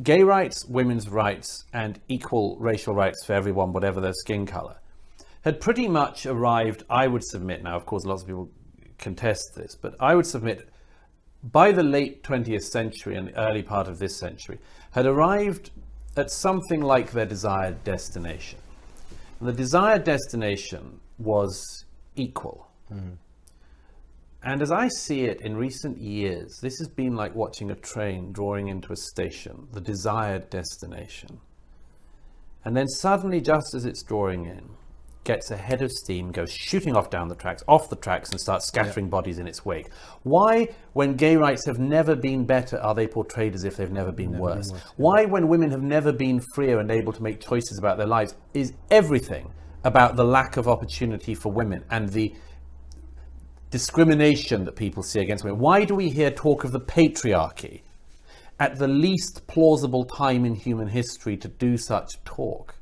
gay rights, women's rights, and equal racial rights for everyone, whatever their skin color, had pretty much arrived, I would submit, now of course lots of people contest this, but I would submit by the late 20th century and the early part of this century, had arrived at something like their desired destination. And the desired destination was equal. And as I see it in recent years, this has been like watching a train drawing into a station, the desired destination. And then suddenly, just as it's drawing in, gets a head of steam, goes shooting off down the tracks, off the tracks, and starts scattering bodies in its wake. Why, when gay rights have never been better, are they portrayed as if they've never been worse? Why, when women have never been freer and able to make choices about their lives, is everything about the lack of opportunity for women and the discrimination that people see against women? Why do we hear talk of the patriarchy at the least plausible time in human history to do such talk?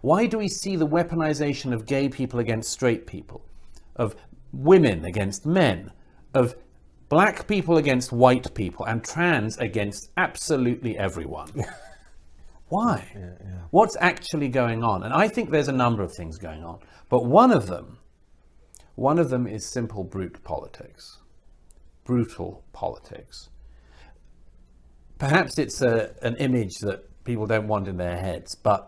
Why do we see the weaponization of gay people against straight people, of women against men, of black people against white people, and trans against absolutely everyone? Why? What's actually going on? And I think there's a number of things going on, but one of them is simple brute politics, brutal politics. Perhaps it's an image that people don't want in their heads, but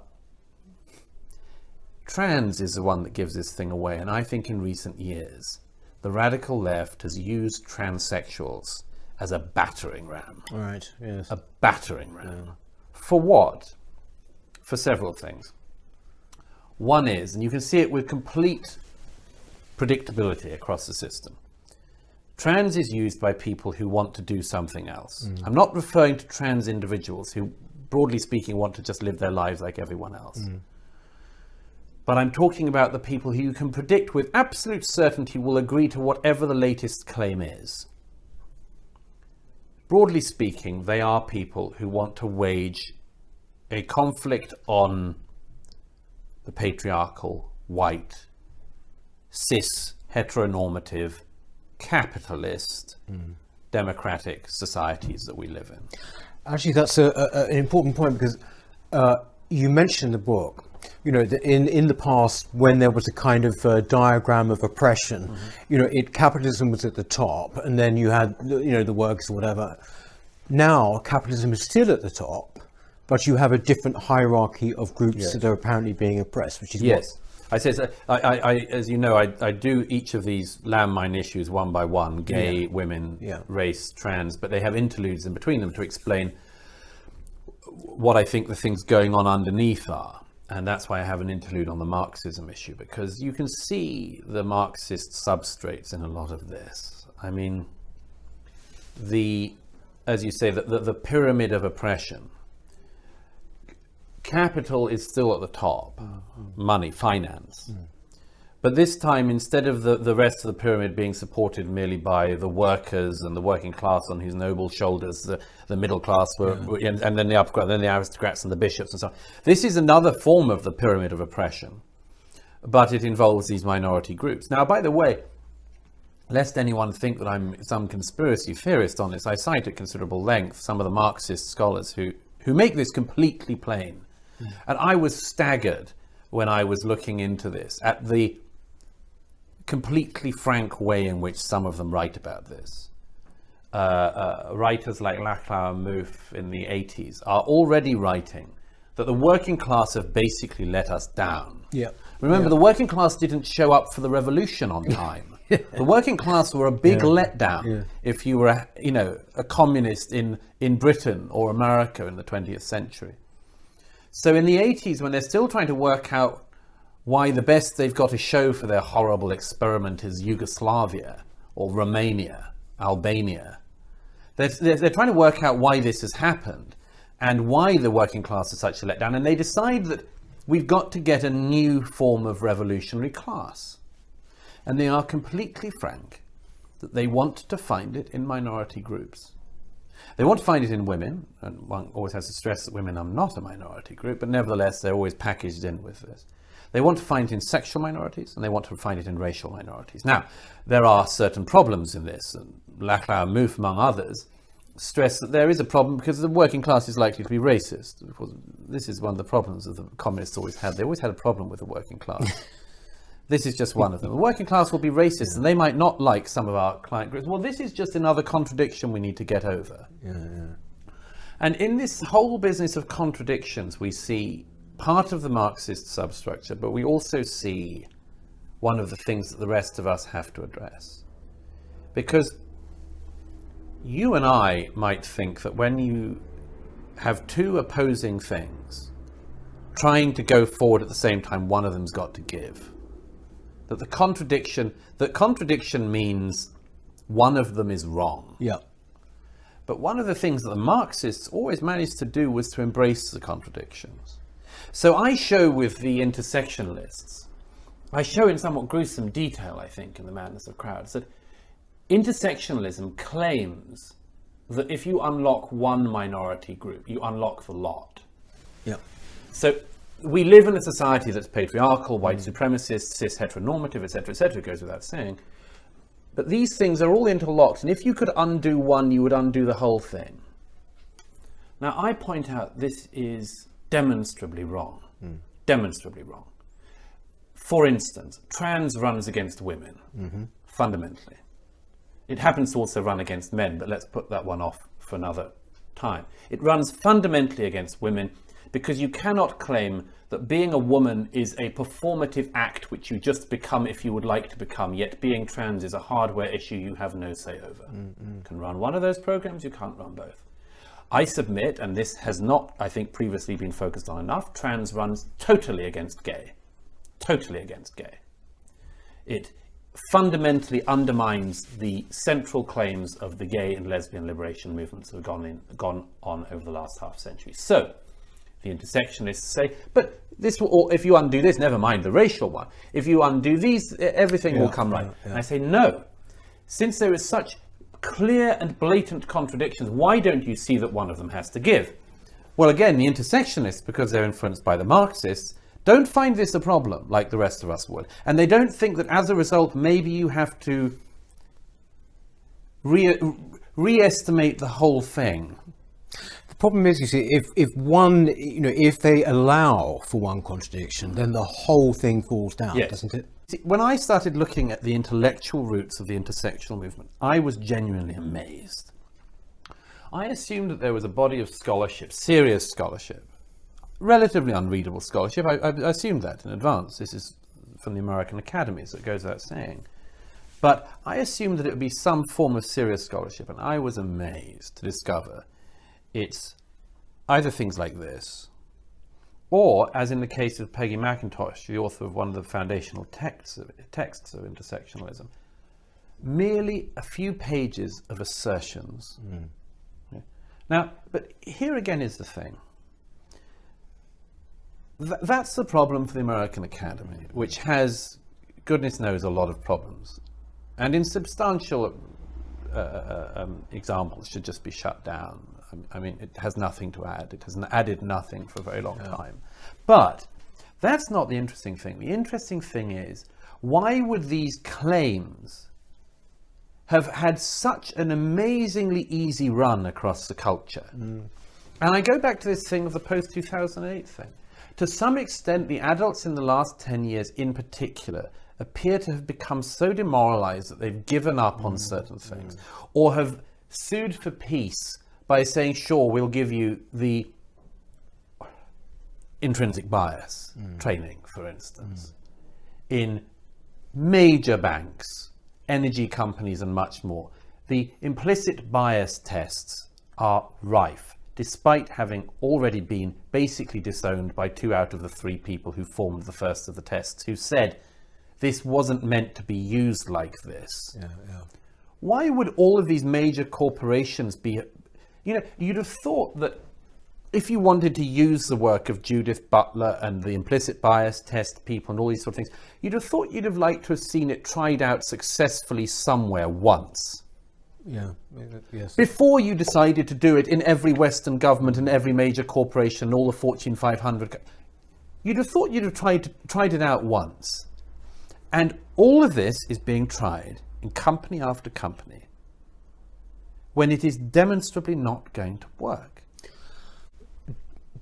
trans is the one that gives this thing away. And I think in recent years, the radical left has used transsexuals as a battering ram. Right, yes. A battering ram. For what? For several things. One is, and you can see it with complete predictability across the system, trans is used by people who want to do something else. I'm not referring to trans individuals who, broadly speaking, want to just live their lives like everyone else. But I'm talking about the people who you can predict with absolute certainty will agree to whatever the latest claim is. Broadly speaking, they are people who want to wage a conflict on the patriarchal, white, cis, heteronormative, capitalist, democratic societies that we live in. Actually, that's an important point, because you mentioned in the book, you know, in the past, when there was a kind of diagram of oppression, you know, capitalism was at the top, and then you had, you know, the workers or whatever. Now, capitalism is still at the top, but you have a different hierarchy of groups that are apparently being oppressed, which is I say, as you know, I do each of these landmine issues one by one: gay, women, race, trans, but they have interludes in between them to explain what I think the things going on underneath are. And that's why I have an interlude on the Marxism issue, because you can see the Marxist substrates in a lot of this. I mean, as you say, the pyramid of oppression. Capital is still at the top, money, finance. But this time, instead of the rest of the pyramid being supported merely by the workers and the working class on whose noble shoulders the middle class were, and then the upper class, then the aristocrats and the bishops and so on. This is another form of the pyramid of oppression, but it involves these minority groups. Now, by the way, lest anyone think that I'm some conspiracy theorist on this, I cite at considerable length some of the Marxist scholars who make this completely plain. And I was staggered when I was looking into this at the completely frank way in which some of them write about this. Writers like Lachlan and Mouffe in the 80s are already writing that the working class have basically let us down. Remember, the working class didn't show up for the revolution on time. The working class were a big letdown if you were, you know, a communist in Britain or America in the 20th century. So in the 80s, when they're still trying to work out why the best they've got to show for their horrible experiment is Yugoslavia or Romania, Albania, they're trying to work out why this has happened and why the working class is such a letdown. And they decide that we've got to get a new form of revolutionary class. And they are completely frank that they want to find it in minority groups. They want to find it in women, and one always has to stress that women are not a minority group, but nevertheless they're always packaged in with this. They want to find it in sexual minorities, and they want to find it in racial minorities. Now, there are certain problems in this, and Lachlan and Mouffe, among others, stress that there is a problem because the working class is likely to be racist. This is one of the problems that the communists always had. They always had a problem with the working class. This is just one of them. The working class will be racist and they might not like some of our client groups. Well, this is just another contradiction we need to get over. And in this whole business of contradictions, we see part of the Marxist substructure, but we also see one of the things that the rest of us have to address. Because you and I might think that when you have two opposing things trying to go forward at the same time, one of them's got to give. That contradiction means one of them is wrong. Yeah. But one of the things that the Marxists always managed to do was to embrace the contradictions. So I show with the intersectionalists, I show in somewhat gruesome detail, I think, in The Madness of Crowds, that intersectionalism claims that if you unlock one minority group, you unlock the lot. Yeah. So we live in a society that's patriarchal, white supremacist, cis heteronormative, etc., goes without saying. But these things are all interlocked, and if you could undo one, you would undo the whole thing. Now, I point out this is demonstrably wrong. Demonstrably wrong. For instance, trans runs against women, fundamentally. It happens to also run against men, but let's put that one off for another time. It runs fundamentally against women because you cannot claim that being a woman is a performative act which you just become if you would like to become, yet being trans is a hardware issue you have no say over. You can run one of those programs, you can't run both. I submit, and this has not, I think, previously been focused on enough, trans runs totally against gay. Totally against gay. It fundamentally undermines the central claims of the gay and lesbian liberation movements that have gone on over the last half century. So, the intersectionists say, but this will, or if you undo this, never mind the racial one. If you undo these, everything will come right. And I say, no. Since there is such clear and blatant contradictions, why don't you see that one of them has to give? Well, again, the intersectionists, because they're influenced by the Marxists, don't find this a problem like the rest of us would. And they don't think that as a result, maybe you have to re-estimate the whole thing. The problem is, you see, if they allow for one contradiction, then the whole thing falls down, doesn't it? See, when I started looking at the intellectual roots of the intersectional movement, I was genuinely amazed. I assumed that there was a body of scholarship, serious scholarship, relatively unreadable scholarship. I assumed that in advance. This is from the American academies, so it goes without saying. But I assumed that it would be some form of serious scholarship, and I was amazed to discover it's either things like this, or, as in the case of Peggy McIntosh, the author of one of the foundational texts of intersectionalism, merely a few pages of assertions. Yeah. Now, but here again is the thing. That's the problem for the American Academy, which has, goodness knows, a lot of problems. And insubstantial examples should just be shut down. I mean, it has nothing to add. It has added nothing for a very long time. But that's not the interesting thing. The interesting thing is, why would these claims have had such an amazingly easy run across the culture? And I go back to this thing of the post-2008 thing. To some extent, the adults in the last 10 years in particular appear to have become so demoralized that they've given up on certain things, or have sued for peace by saying, sure, we'll give you the intrinsic bias training, for instance, in major banks, energy companies, and much more. The implicit bias tests are rife, despite having already been basically disowned by 2 out of the 3 people who formed the first of the tests, who said this wasn't meant to be used like this. Why would all of these major corporations be... You know, you'd have thought that if you wanted to use the work of Judith Butler and the implicit bias test people and all these sort of things, you'd have thought you'd have liked to have seen it tried out successfully somewhere once. Yes. Before you decided to do it in every Western government and every major corporation and all the Fortune 500, you'd have thought you'd have tried it out once. And all of this is being tried in company after company. when it is demonstrably not going to work.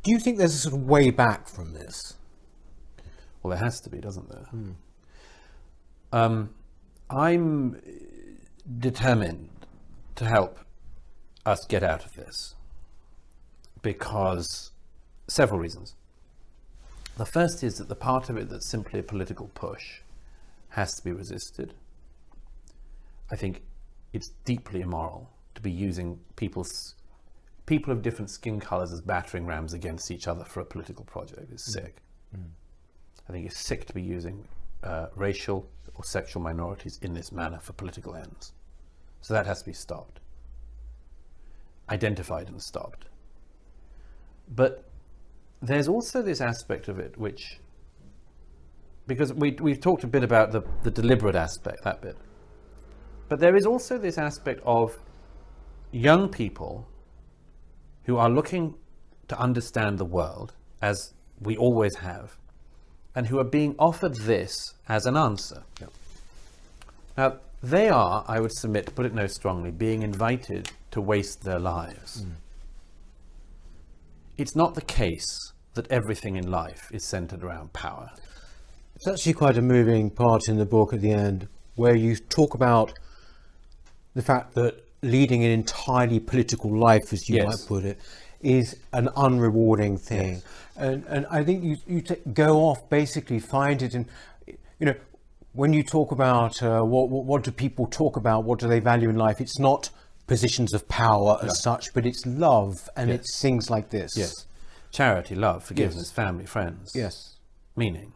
Do you think there's a sort of way back from this? Well, there has to be, doesn't there? I'm determined to help us get out of this because several reasons. The first is that the part of it that's simply a political push has to be resisted. I think it's deeply immoral to be using people of different skin colours as battering rams against each other for a political project. It's sick. I think it's sick to be using racial or sexual minorities in this manner for political ends. So that has to be stopped. Identified and stopped. But there's also this aspect of it which, because we've talked a bit about the deliberate aspect, that bit, but there is also this aspect of young people who are looking to understand the world, as we always have, and who are being offered this as an answer. Now, they are, I would submit, to put it no strongly, being invited to waste their lives. It's not the case that everything in life is centered around power. It's actually quite a moving part in the book at the end, where you talk about the fact that leading an entirely political life, as you might put it, is an unrewarding thing. And I think you go off, basically find it in, when you talk about what do people talk about, what do they value in life, it's not positions of power as such, but it's love, and it's things like this. Charity, love, forgiveness, family, friends. Yes. Meaning.